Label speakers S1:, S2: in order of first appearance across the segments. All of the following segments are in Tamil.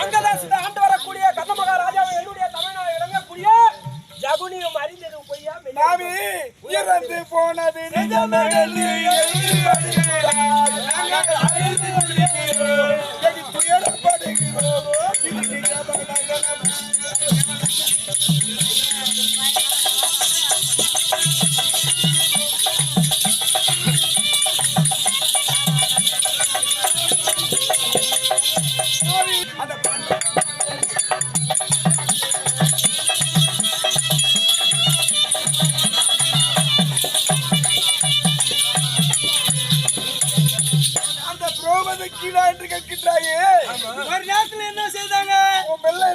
S1: அங்கதான் ஆண்டு வரக்கூடிய கந்த மகாராஜாவை என்னுடைய தமிழ்நாடு இறங்கக்கூடிய ஜகுனியும் அறிந்தது பொய்யா
S2: மாமி இறந்து போனது
S1: ஒரு நேரத்துல என்ன செய்தாங்க?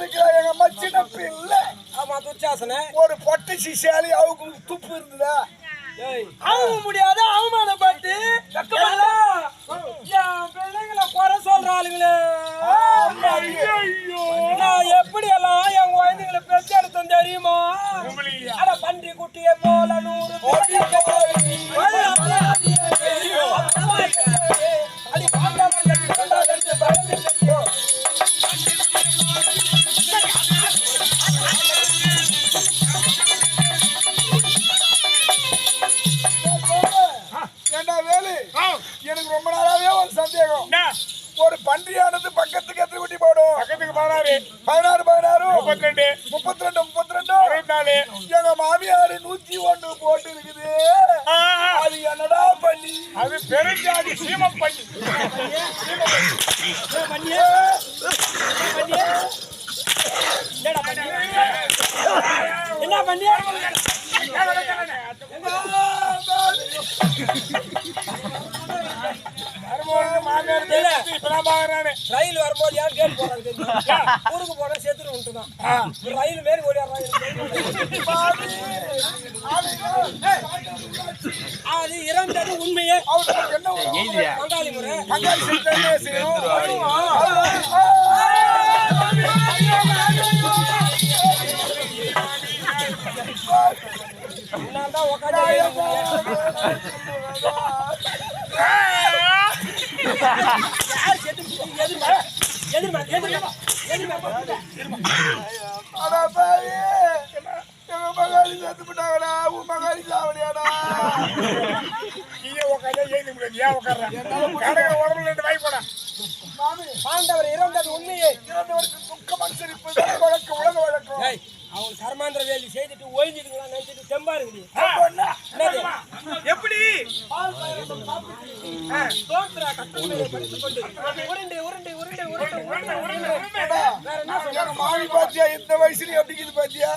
S2: எங்க அம்மா சின்ன பிள்ளை
S1: ஆமா துச்சாசன
S2: ஒரு பொட்டை சிசாலி அவங்க துப்பு இருந்ததா
S1: அவங்க முடியாத அவமானப்பட்டு பிள்ளைங்களை குறை சொல்ற ஆளுங்களே நான் எப்படி எல்லாம் என் குழந்தைங்களை பெற்று எடுத்தோம் தெரியுமா? அட பன்றி குட்டியை போல
S2: 100 எனக்கு ரொம்ப நாளாவே ஒரு சந்தேகம். ஒரு பன்றியானது பக்கத்துக்கு எத்தனை குட்டி போடும்? பக்கத்துக்கு 16 32 24 எங்க மாமியாரு 101 போட்டு இருக்குது. அது என்னடா பண்ணி? அது பெருஞ்சாதி சீம பண்ணி.
S1: என்ன பண்ணி? ரயில் வரும்போது யார் கேட்டு போறாங்க ஊருக்கு போன சேர்த்துட்டு விட்டுதான் ரயில் மாரி அது இறந்தது உண்மையே. பங்காளி முறை தான் பாண்டவர் இறந்தது உண்மையே. அவங்க கர்மாந்திர வேலி செய்துட்டு ஓய்ஞ்சிருக்கலாம் நினைச்சிட்டு தெம்பா இருக்குது.
S2: எப்படி மாமி பாத்தியா இந்த வயசுல எப்படி பாத்தியா?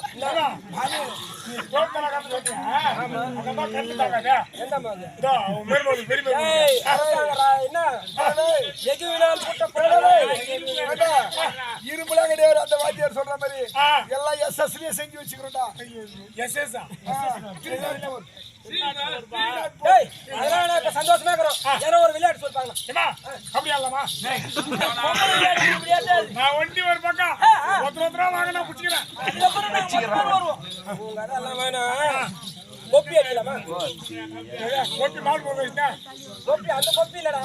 S2: இரும்புல கிடையாது அந்த வாத்தியார் சொல்ற மாதிரி எல்லாம் எஸ்எஸ்லயே செஞ்சு வச்சுக்கிறோம்டா.
S1: சந்தோஷமா இருக்கிறோம். ஏன்னா ஒரு விளையாட்டு சொல்லிட்டாங்க
S2: அப்படி அல்லமா ஒண்டி ஒரு பக்கம் வாங்கினா பிடிச்சிக்கிறேன்.
S1: கொப்பி அடிக்கலாமா?
S2: கொப்பி மால் போடுறீங்க.
S1: கொப்பி அந்த கொப்பி இல்லடா,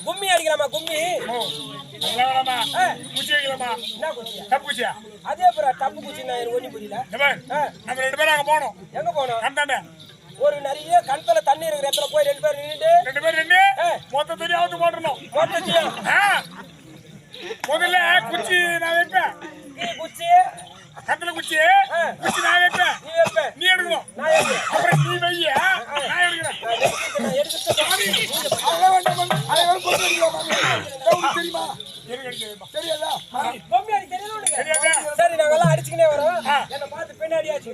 S1: கும்மி அடிக்கலாமா? கும்மி
S2: குச்சி வைக்கலாமா?
S1: என்ன குச்சியா?
S2: தப்பு குச்சியா?
S1: அதே பேரா தப்பு குச்சி. நான் ஒண்ணு புரியல.
S2: நம்ம 2 பேரும் அங்க போனோம். எங்க போனோம்? கண்டானே
S1: ஒரு நிறைய கண்பல தண்ணி இருக்கிற இடத்துல போய் 2 பேர் நின்று
S2: மொத்த தண்ணி அவுத்து போட்டுறணும். முதல்ல குச்சி நான் வைப்பேன்.
S1: குச்சி
S2: கத்துல குச்சி நான் வைப்பேன். நீ எடுக்கணும். அப்புறம் நீ வைய நான் எடுக்கிறேன். தெரியுமா? தெரியாதா?
S1: சரி நாங்கெல்லாம் அடிச்சுக்கினே வரோம். என்ன பார்த்து பின்னாடி ஆச்சு.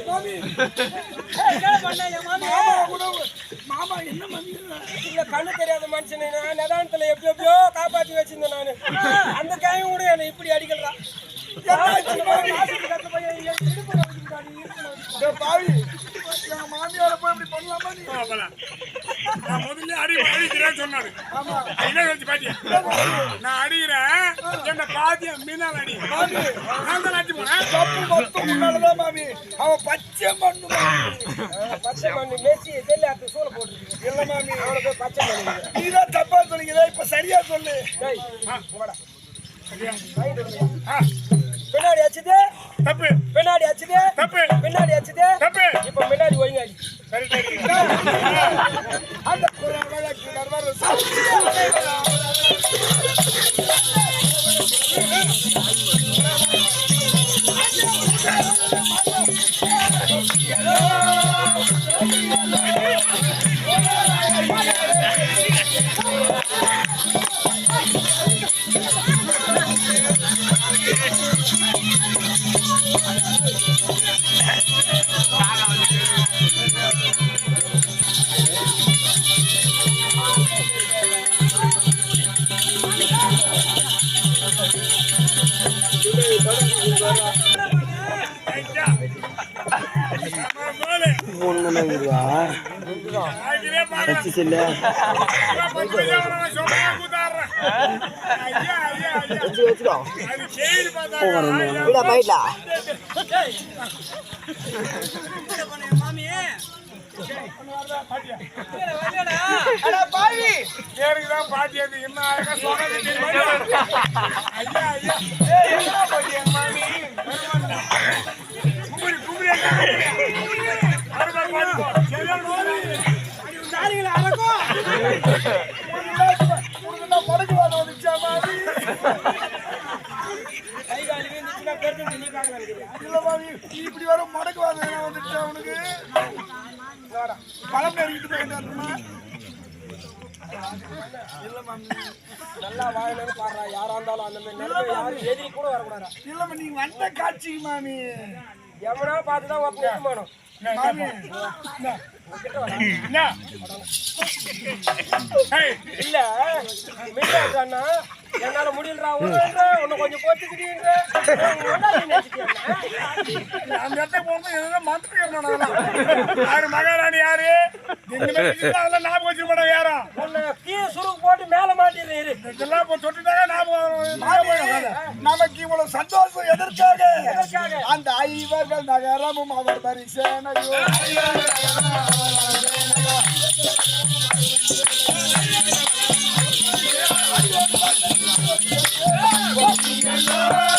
S2: மாமி மாமா என்ன மாமி
S1: இல்ல கண்ணு தெரியாத மனுஷனை நான் நிதானத்துல எப்படியோ காப்பாத்தி வச்சிருந்தேன் நானு. அந்த காயம் கூட என்னை இப்படி அடிக்கலாம்.
S2: பாவி எங்க மாமியார போய் இப்படி பண்ணலாமா நீ?
S3: நான் முதல்ல அடிக்கிறேன்னு சொன்னாரு. என்ன வச்சு பாத்தியா? நான் அடிக்கிறேன் என்ன பாத்தியா மீனால் அடி நான் தான் அடிச்சு போனேன்.
S2: தப்பு மொத்தம் உன்னாலதான் மாமி. அவன் பச்சை மண்ணு
S1: பச்சை மண்ணு மேய்ச்சி ஜெயிலாத்து சூழ போட்டுருக்கு.
S2: இல்ல மாமி
S1: அவனை போய் பச்சை மண்ணு
S2: நீதான் தப்பா சொல்லிக்கிற. இப்ப சரியா சொல்லு.
S1: பின்னாடி அச்சுது
S3: தப்பு
S1: பின்னாடி அச்சுது
S3: தப்பு
S1: பின்னாடி அச்சுது
S3: தப்பு.
S1: இப்ப முன்னாடி ஒழுங்காடி
S3: சரி சரி
S2: அந்த வழக்கு நர்வாரு
S3: பேருக்குதான் பாட்டி அது என்ன அழகா சொன்னது தெரியுமா? ஐயா ஐயா கும்பரி கும்பரி
S2: மடக்கு வாழ வந்துச்சா மாமி?
S1: கை காலி இருந்துச்சுன்னா பெருத்து நீ பார்க்க நினைக்கிறேன்.
S2: இல்ல மாமி இப்படி வர மடக்கு வாழ வந்துச்சா அவனுக்கு? பழம் நெருங்கிட்டு போயிட்டாருமா? இல்ல மாமி
S1: நல்லா வாழணும்னு பாடுறா. யாரா இருந்தாலும் அந்த மாதிரி நிலைமை யாரும் எதிரி கூட வரக்கூடாதா.
S2: இல்ல நீ வந்த காட்சி மாமி.
S1: எவனா பார்த்துதான் ஒருத்தன் இருக்குமானோ.
S2: மாமி
S3: என்ன
S1: இல்ல மீட்டாண்ணா என்னால முடியலடா உன்னை கொஞ்சம் போச்சுக்கிட்டீங்க.
S3: அந்த இடத்துல போகும்போது எதுனா மந்திரிக்கிறோம். யாரு மகாராணி யாரு அதெல்லாம் ஞாபகம் வச்சுக்க மாட்டாங்க யாரும்.
S1: உன்னை கீழே சுருக்கு போட்டு மேல மாட்டிடுறீரு.
S3: இதெல்லாம் இப்போ தொட்டுட்டாங்க ஞாபகம்.
S2: நமக்கு இவ்வளவு சந்தோஷம் எதற்காக?
S1: எதற்காக?
S2: அந்த ஐவர்கள் நகரமும் அவர் பரிசேனையோ
S3: Yeah.